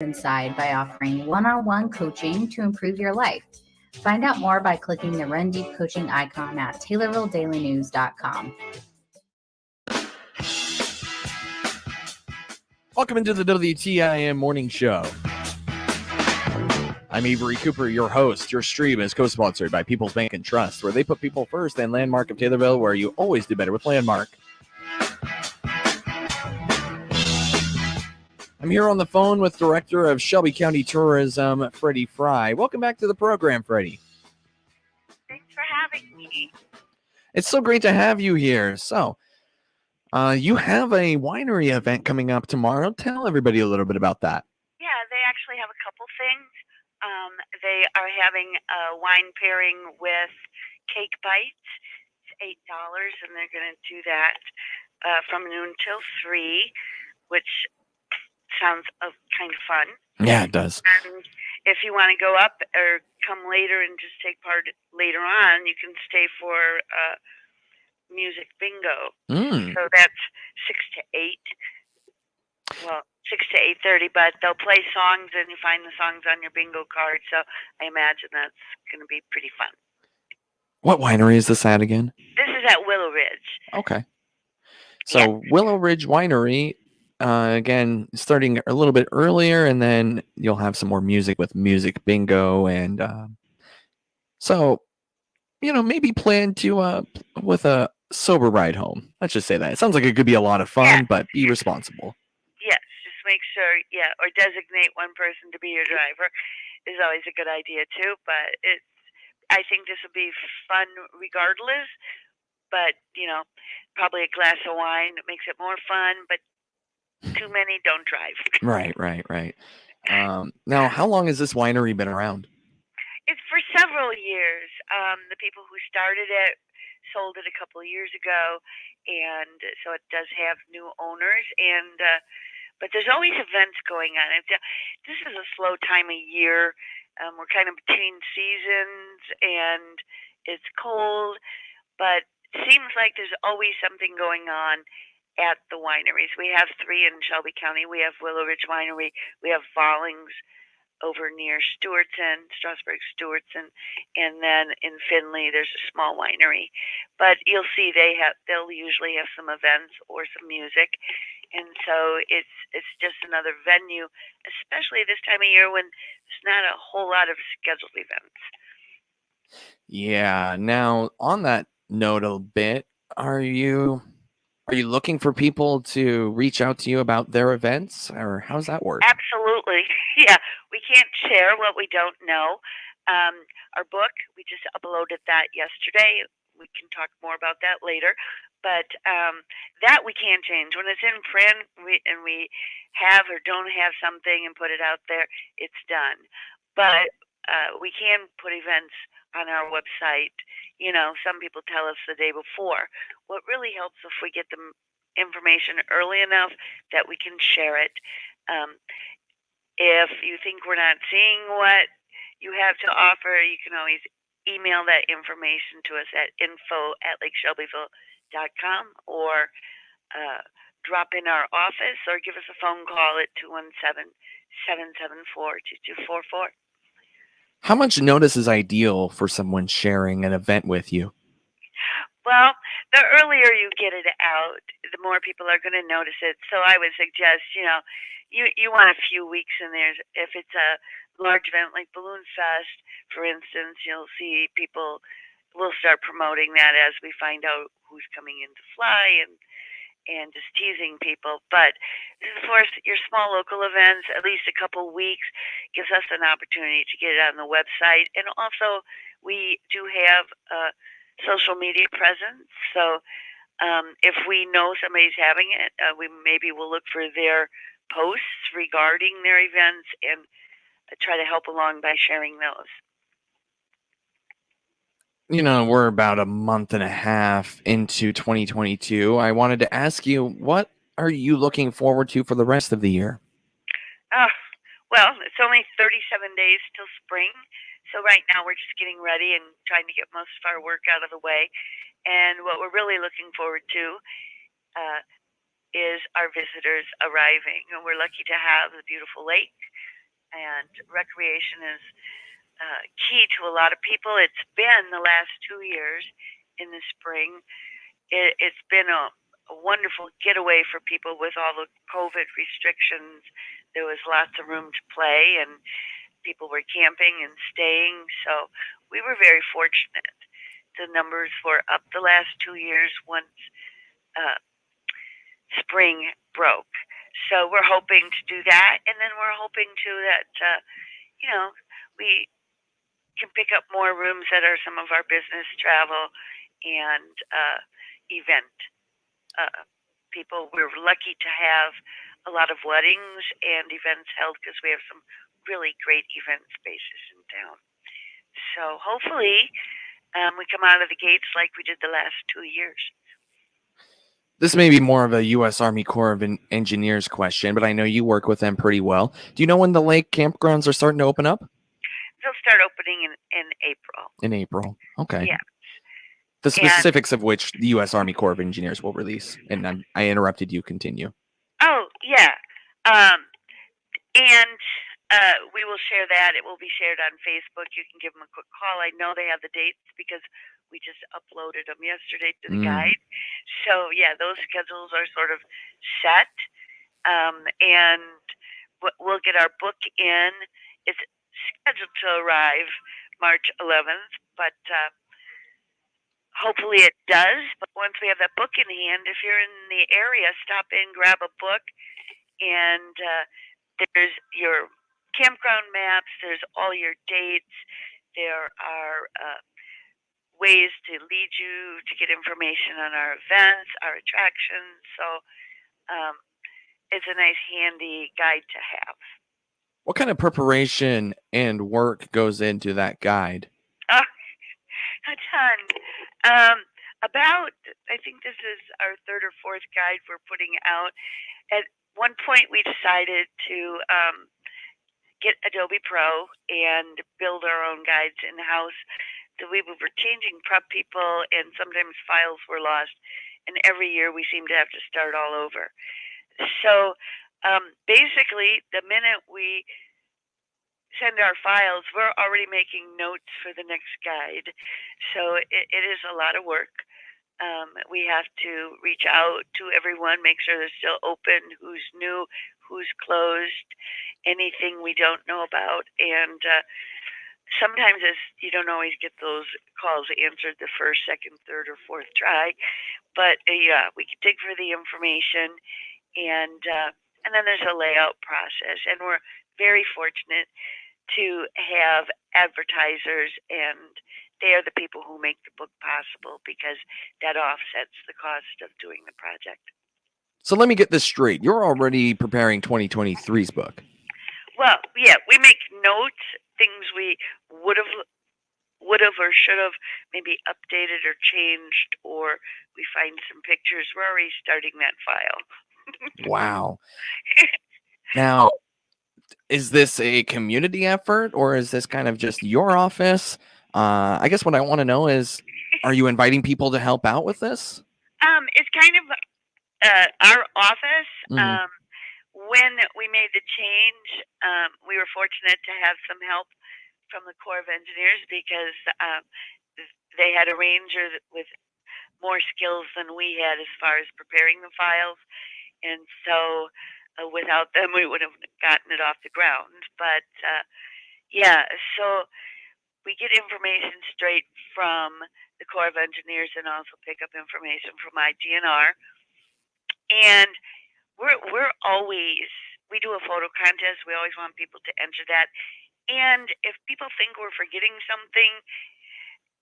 inside by offering one-on-one coaching to improve your life. Find out more by clicking the Run Deep coaching icon at TaylorvilleDailyNews.com. Welcome into the WTIM Morning Show. I'm Avery Cooper, your host. Your stream is co-sponsored by People's Bank and Trust, where they put people first, and Landmark of Taylorville, where you always do better with Landmark. I'm here on the phone with Director of Shelby County Tourism, Freddie Fry. Welcome back to the program, Freddie. Thanks for having me. It's so great to have you here. So, you have a winery event coming up tomorrow. Tell everybody a little bit about that. Yeah, they actually have a couple things. They are having a wine pairing with cake bites. It's $8, and they're going to do that from noon till 3, which sounds kind of fun. Yeah, it does. And if you want to go up or come later and just take part later on, you can stay for music bingo. So that's 6 to 8. Well, 6 to 8:30, but they'll play songs and you find the songs on your bingo card. So I imagine that's going to be pretty fun. What winery is this at again? This is at Willow Ridge. Okay. So Willow Ridge Winery, again, starting a little bit earlier, and then you'll have some more music with music bingo. And so, maybe plan to with a sober ride home. Let's just say that. It sounds like it could be a lot of fun, but be responsible. Yes, just make sure, or designate one person to be your driver is always a good idea too. But I think this will be fun regardless. But, probably a glass of wine makes it more fun, but too many, don't drive. Right. Now, how long has this winery been around? It's for several years. The people who started it sold it a couple of years ago, and so it does have new owners. And but there's always events going on. This is a slow time of year. We're kind of between seasons, and it's cold, but it seems like there's always something going on at the wineries. We have 3 in Shelby County. We have Willow Ridge Winery. We have Vollings over near Strasburg-Stewartson, and then in Findlay there's a small winery. But you'll see they'll usually have some events or some music, and so it's just another venue, especially this time of year when there's not a whole lot of scheduled events. Yeah. Now, on that note a bit, are you looking for people to reach out to you about their events, or how's that work? Absolutely. Yeah, we can't share what we don't know. Our book, we just uploaded that yesterday. We can talk more about that later. But that we can't change. When it's in print and we have or don't have something and put it out there, it's done. But we can put events on our website. Some people tell us the day before. What really helps if we get the information early enough that we can share it. If you think we're not seeing what you have to offer, you can always email that information to us at info@lakeshelbyville.com or drop in our office or give us a phone call at 217-774-2244. How much notice is ideal for someone sharing an event with you? Well, the earlier you get it out, the more people are going to notice it. So I would suggest, you want a few weeks in there. If it's a large event like Balloon Fest, for instance, you'll see people, we'll start promoting that as we find out who's coming in to fly and just teasing people. But for your small local events, at least a couple weeks gives us an opportunity to get it on the website. And also, we do have social media presence. So if we know somebody's having it, we will look for their posts regarding their events and try to help along by sharing those. We're about a month and a half into 2022. I wanted to ask you, what are you looking forward to for the rest of the year? Well, it's only 37 days till spring. So right now we're just getting ready and trying to get most of our work out of the way. And what we're really looking forward to is our visitors arriving. And we're lucky to have the beautiful lake, and recreation is key to a lot of people. It's been the last 2 years in the spring. It's been a wonderful getaway for people with all the COVID restrictions. There was lots of room to play, and people were camping and staying. So we were very fortunate. The numbers were up the last 2 years once spring broke. So we're hoping to do that, and then we're hoping too that we can pick up more rooms that are some of our business travel and event people. We're lucky to have a lot of weddings and events held because we have some really great event spaces in town. So hopefully we come out of the gates like we did the last 2 years. This may be more of a U.S. Army Corps of Engineers question, but I know you work with them pretty well. Do you know when the lake campgrounds are starting to open up? They'll start opening in April. In April. Okay. Yeah. The specifics of which the U.S. Army Corps of Engineers will release. And I interrupted you. Continue. Oh, yeah. We will share that. It will be shared on Facebook. You can give them a quick call. I know they have the dates because we just uploaded them yesterday to the guide. So, yeah, those schedules are sort of set. And we'll get our book in. It's scheduled to arrive March 11th, but hopefully it does. But once we have that book in hand, if you're in the area, stop in, grab a book, and there's your campground maps, there's all your dates, there are ways to lead you to get information on our events, our attractions. So it's a nice handy guide to have. What kind of preparation and work goes into that guide? A ton. I think this is our third or fourth guide we're putting out. At one point, we decided to get Adobe Pro and build our own guides in-house. We were changing prep people, and sometimes files were lost. And every year, we seem to have to start all over. So basically, the minute we send our files, we're already making notes for the next guide. So it is a lot of work. We have to reach out to everyone, make sure they're still open, who's new, who's closed, anything we don't know about. And sometimes you don't always get those calls answered the first, second, third, or fourth try. But yeah, we can dig for the information, and then there's a layout process. And we're very fortunate to have advertisers, and they are the people who make the book possible because that offsets the cost of doing the project. So let me get this straight. You're already preparing 2023's book. Well, yeah, we make notes, things we would have or should have maybe updated or changed, or we find some pictures. We're already starting that file. Wow. Now, is this a community effort, or is this kind of just your office? I guess what I want to know is, are you inviting people to help out with this? It's kind of our office. Mm-hmm. When we made the change, we were fortunate to have some help from the Corps of Engineers because they had a ranger with more skills than we had as far as preparing the files. And so without them, we would have gotten it off the ground. But yeah, so we get information straight from the Corps of Engineers and also pick up information from IGNR. And we do a photo contest. We always want people to enter that. And if people think we're forgetting something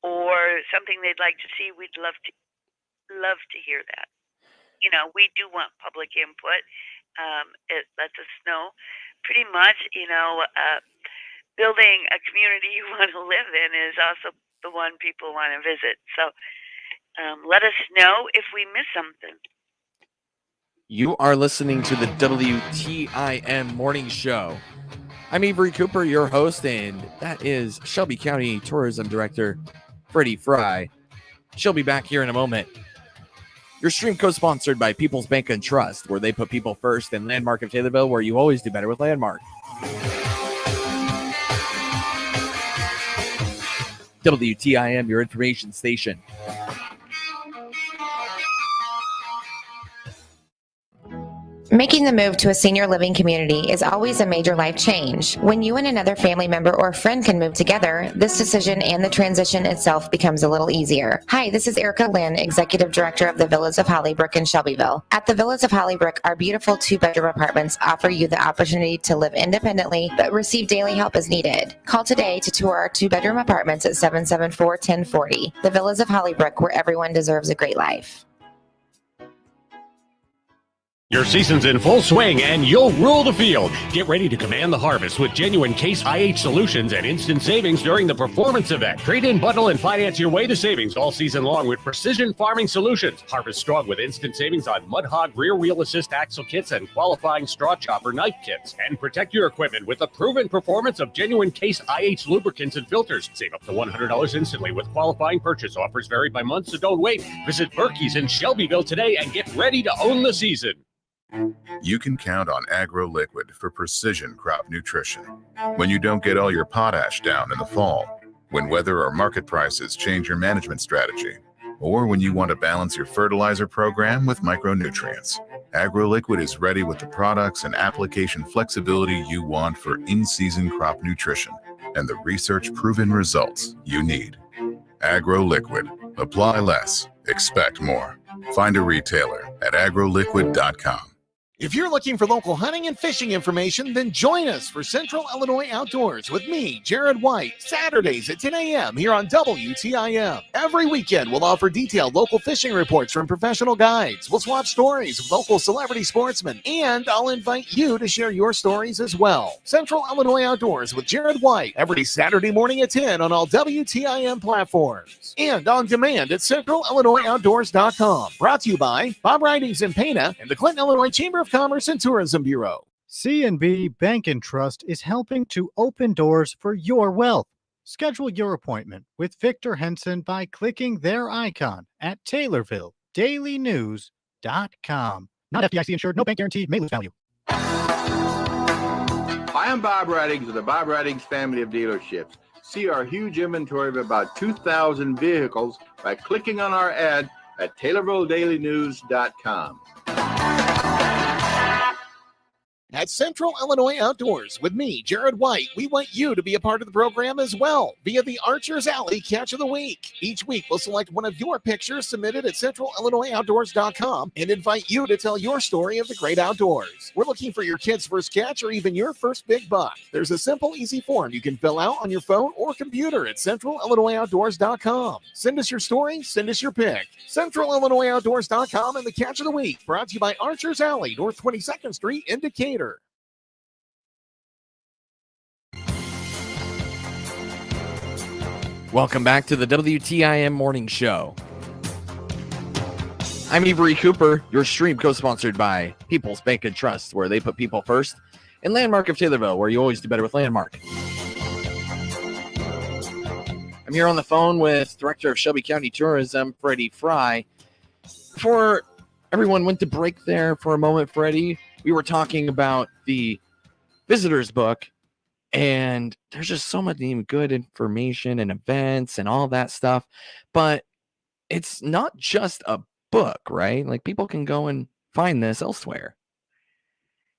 or something they'd like to see, we'd love to hear that. You know, we do want public input. It lets us know pretty much, building a community you want to live in is also the one people want to visit. So let us know if we miss something. You are listening to the WTIM Morning Show. I'm Avery Cooper, your host, and that is Shelby County Tourism Director Freddie Fry. She'll be back here in a moment. Your stream co-sponsored by People's Bank and Trust, where they put people first, and Landmark of Taylorville, where you always do better with Landmark. WTIM, your information station. Making the move to a senior living community is always a major life change. When you and another family member or friend can move together, this decision and the transition itself becomes a little easier. Hi, this is Erica Lynn, Executive Director of the Villas of Hollybrook in Shelbyville. At the Villas of Hollybrook, our beautiful 2-bedroom apartments offer you the opportunity to live independently but receive daily help as needed. Call today to tour our 2-bedroom apartments at 774-1040. The Villas of Hollybrook, where everyone deserves a great life. Your season's in full swing and you'll rule the field. Get ready to command the harvest with genuine Case IH solutions and instant savings during the performance event. Trade in, bundle, and finance your way to savings all season long with precision farming solutions. Harvest strong with instant savings on Mud Hog rear wheel assist axle kits and qualifying straw chopper knife kits. And protect your equipment with the proven performance of genuine Case IH lubricants and filters. Save up to $100 instantly with qualifying purchase. Offers vary by month, so don't wait. Visit Berkey's in Shelbyville today and get ready to own the season. You can count on Agro Liquid for precision crop nutrition. When you don't get all your potash down in the fall, when weather or market prices change your management strategy, or when you want to balance your fertilizer program with micronutrients, Agro Liquid is ready with the products and application flexibility you want for in-season crop nutrition and the research-proven results you need. Agro Liquid. Apply less. Expect more. Find a retailer at agroliquid.com. If you're looking for local hunting and fishing information, then join us for Central Illinois Outdoors with me, Jared White, Saturdays at 10 a.m. here on WTIM. Every weekend, we'll offer detailed local fishing reports from professional guides. We'll swap stories with local celebrity sportsmen, and I'll invite you to share your stories as well. Central Illinois Outdoors with Jared White, every Saturday morning at 10 on all WTIM platforms. And on demand at CentralIllinoisOutdoors.com. Brought to you by Bob Ridings in Pana and the Clinton, Illinois Chamber of Commerce and Tourism Bureau. C&B Bank and Trust is helping to open doors for your wealth. Schedule your appointment with Victor Henson by clicking their icon at TaylorvilleDailyNews.com. Not FDIC insured, no bank guarantee, may lose value. Hi, I'm Bob Ridings of the Bob Ridings family of dealerships. See our huge inventory of about 2,000 vehicles by clicking on our ad at TaylorvilleDailyNews.com. At Central Illinois Outdoors with me, Jared White, we want you to be a part of the program as well via the Archer's Alley Catch of the Week. Each week, we'll select one of your pictures submitted at CentralIllinoisOutdoors.com and invite you to tell your story of the great outdoors. We're looking for your kid's first catch or even your first big buck. There's a simple, easy form you can fill out on your phone or computer at CentralIllinoisOutdoors.com. Send us your story, send us your pick. CentralIllinoisOutdoors.com and the Catch of the Week, brought to you by Archer's Alley, North 22nd Street in Decatur. Welcome back to the WTIM Morning Show. I'm Avery Cooper, your stream co-sponsored by People's Bank and Trust, where they put people first, and Landmark of Taylorville, where you always do better with Landmark. I'm here on the phone with Director of Shelby County Tourism, Freddie Fry. Before everyone went to break there for a moment, Freddie, we were talking about the visitors book, and there's just so much good information and events and all that stuff, but it's not just a book, right? Like, people can go and find this elsewhere.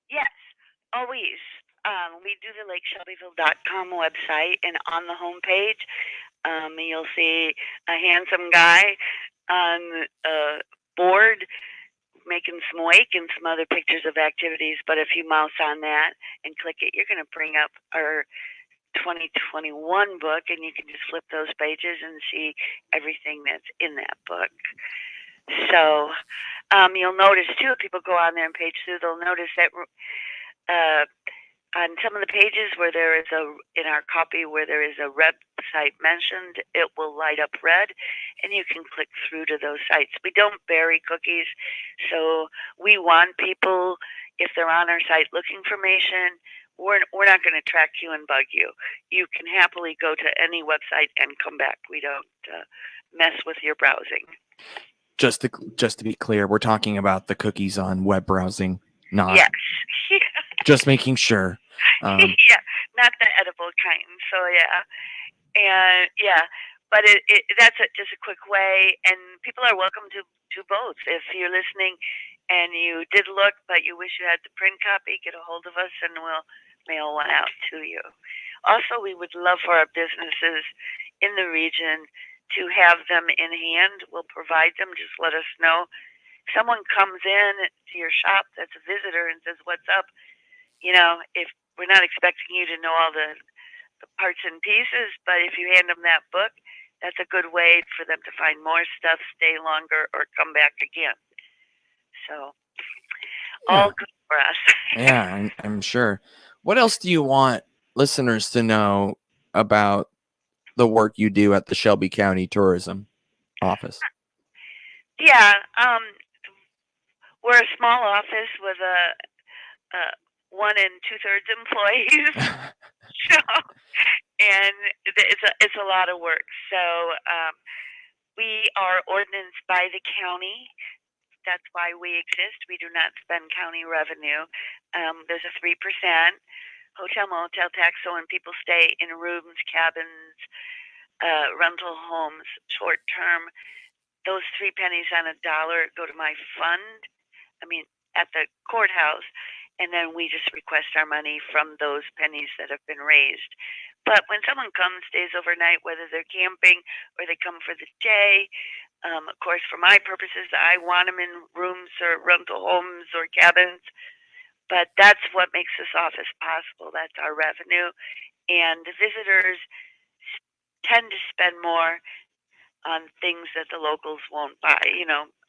Yes, always. We do the LakeShelbyville.com website, and on the homepage, you'll see a handsome guy on a board making some wake and some other pictures of activities. But if you mouse on that and click it, you're going to bring up our 2021 book, and you can just flip those pages and see everything that's in that book. So you'll notice too, if people go on there and page through, they'll notice that on some of the pages where there is in our copy where there is a website mentioned, it will light up red, and you can click through to those sites. We don't bury cookies, so we want people, if they're on our site looking for information, we're not going to track you and bug you. You can happily go to any website and come back. We don't mess with your browsing. Just to be clear, we're talking about the cookies on web browsing, not Yes. just making sure. Yeah, not the edible kind. So yeah, and yeah, but that's just a quick way, and people are welcome to do both. If you're listening and you did look, but you wish you had the print copy, get a hold of us, and we'll mail one out to you. Also, we would love for our businesses in the region to have them in hand. We'll provide them. Just let us know. If someone comes in to your shop that's a visitor and says, "What's up?" If we're not expecting you to know all the parts and pieces, but if you hand them that book, that's a good way for them to find more stuff, stay longer, or come back again. So, all good for us. Yeah, I'm sure. What else do you want listeners to know about the work you do at the Shelby County Tourism Office? Yeah, we're a small office with a 1 2/3 employees, so and it's a lot of work. So we are ordinanced by the county. That's why we exist. We do not spend county revenue. There's a 3% hotel motel tax, so when people stay in rooms, cabins, rental homes, short term, those 3 pennies on a dollar go to my fund. At the courthouse, and then we just request our money from those pennies that have been raised. But when someone comes, stays overnight, whether they're camping or they come for the day, of course, for my purposes, I want them in rooms or rental homes or cabins. But that's what makes this office possible. That's our revenue. And the visitors tend to spend more on things that the locals won't buy.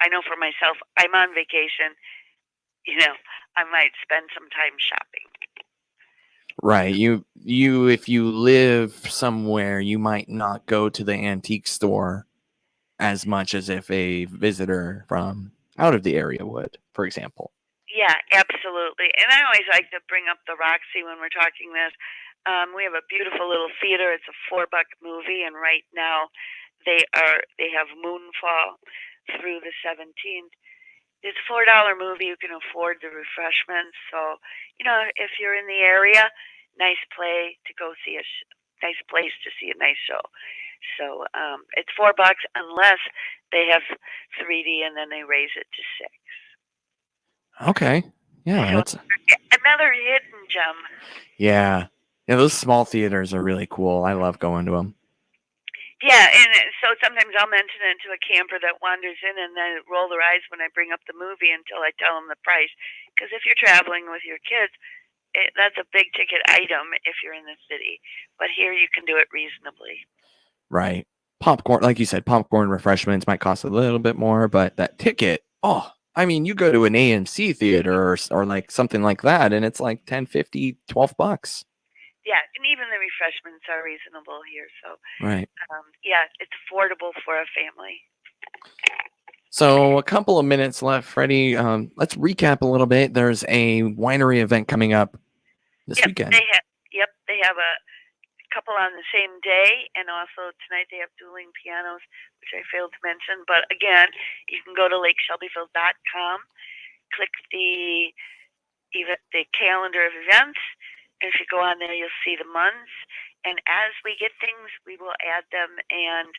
I know for myself, I'm on vacation. I might spend some time shopping. Right. You if you live somewhere, you might not go to the antique store as much as if a visitor from out of the area would, for example. Yeah, absolutely. And I always like to bring up the Roxy when we're talking this. We have a beautiful little theater. It's a $4 movie, and right now they have Moonfall through the 17th. It's a $4 movie. You can afford the refreshments. So, if you're in the area, nice place to see a nice show. So it's $4 unless they have 3D, and then they raise it to 6. Okay. Yeah, so that's another hidden gem. Yeah, those small theaters are really cool. I love going to them. Yeah, and so sometimes I'll mention it to a camper that wanders in and then roll their eyes when I bring up the movie until I tell them the price. Because if you're traveling with your kids, that's a big ticket item if you're in the city. But here you can do it reasonably. Right. Popcorn, like you said, popcorn refreshments might cost a little bit more, but that ticket, you go to an AMC theater or like something like that, and it's like $10, $50, $12. Yeah, and even the refreshments are reasonable here. So, right. It's affordable for a family. So a couple of minutes left, Freddie. Let's recap a little bit. There's a winery event coming up this weekend. They have a couple on the same day, and also tonight they have dueling pianos, which I failed to mention. But again, you can go to lakeshelbyville.com, click the calendar of events. And if you go on there, you'll see the months. And as we get things, we will add them. And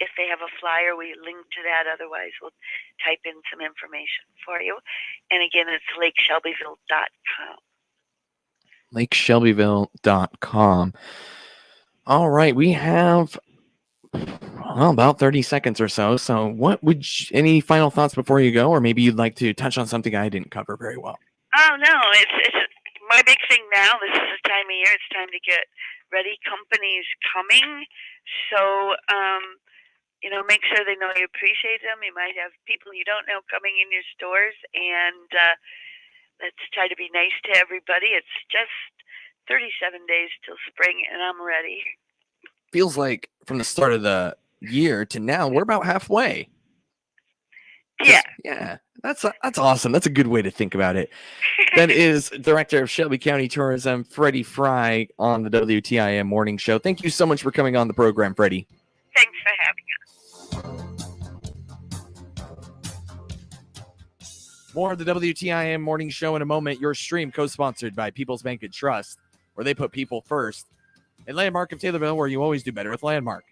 if they have a flyer, we link to that. Otherwise, we'll type in some information for you. And again, it's lakeshelbyville.com. lakeshelbyville.com. All right. We have about 30 seconds or so. So any final thoughts before you go? Or maybe you'd like to touch on something I didn't cover very well. Oh, no. It's my big thing now. This is the time of year. It's time to get ready. Companies coming. So, make sure they know you appreciate them. You might have people you don't know coming in your stores. And let's try to be nice to everybody. It's just 37 days till spring, and I'm ready. Feels like from the start of the year to now, we're about halfway. Yeah, that's awesome. That's a good way to think about it. That is Director of Shelby County Tourism, Freddie Fry, on the WTIM Morning Show. Thank you so much for coming on the program, Freddie. Thanks for having us. More of the WTIM morning show in a moment. Your stream co-sponsored by People's Bank and Trust, where they put people first. And Landmark of Taylorville, where you always do better with Landmark.